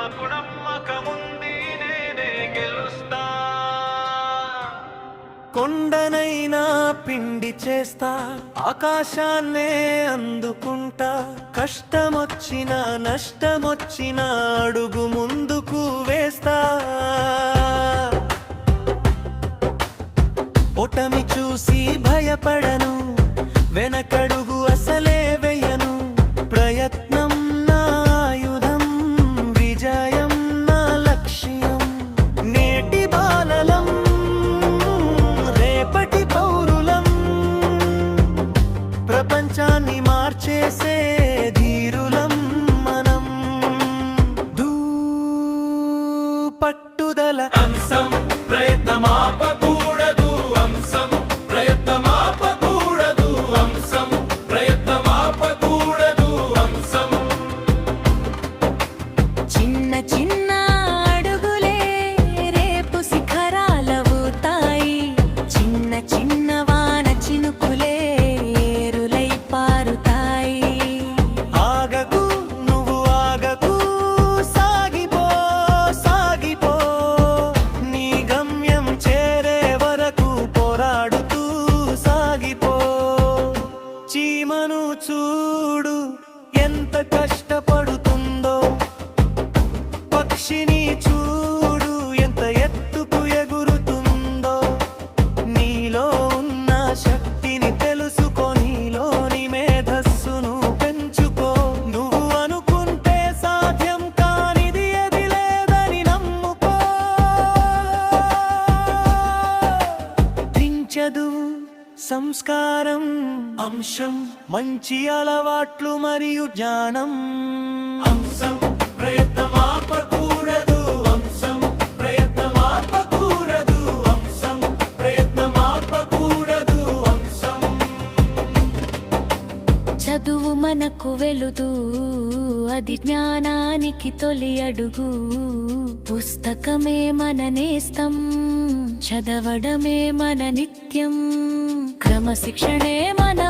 నాకు నమ్మకముంది నేనే గెలుస్తా. కొండనైనా పిండి చేస్తా, ఆకాశాన్నే అందుకుంటా. కష్టమొచ్చినా నష్టమొచ్చినా అడుగు ముందుకు వేస్తా. ఓటమి చూసి భయపడను, వెనకడుగు అసలే వెయ్యను. ప్రయత్నం నా ఆయుధం, విజయం నా లక్ష్యం. నేటి బాలలం, రేపటి పౌరులం. ప్రపంచాన్ని మార్చేసే ధీరులం మనం. పట్టుదల అంశం, ప్రయత్నమాపకూడదు అంశం, ప్రయత్నమాపకూడదు అంశం, ప్రయత్నమాపకూడదు అంశం. చిన్న చిన్న అడుగులే రేపు శిఖరాలవుతాయి. చిన్న చిన్న వాన చినుకులే ఏరులై పారుతాయి. ఆగకు నువ్వు ఆగకు, సాగిపో సాగిపో. నీ గమ్యం చేరే వరకు పోరాడుతూ సాగిపో. చీమను చూడు ఎంత కష్టపడుతుందో, పక్షిని చూడు ఎంత ఎత్తుకు ఎగురుతుందో. నీలో ఉన్న శక్తిని తెలుసుకో, నీలోని మేధస్సును పెంచుకో. నువ్వు అనుకుంటే సాధ్యం కానిది ఏది లేదని నమ్ముకో. చదువు సంస్కారం అంశం, మంచి అలవాట్లు మరియు జ్ఞానం అంశం. ప్రయత్నమాపకూడదు అంశం, ప్రయత్నమాపకూడదు అంశం, ప్రయత్నమాపకూడదు అంశం. చదువు మనకు వెలుదు, అది జ్ఞానానికి తొలి అడుగు. పుస్తకమే మన నేస్తం, చదవడమే మన నిత్యం. క్రమశిక్షణే మన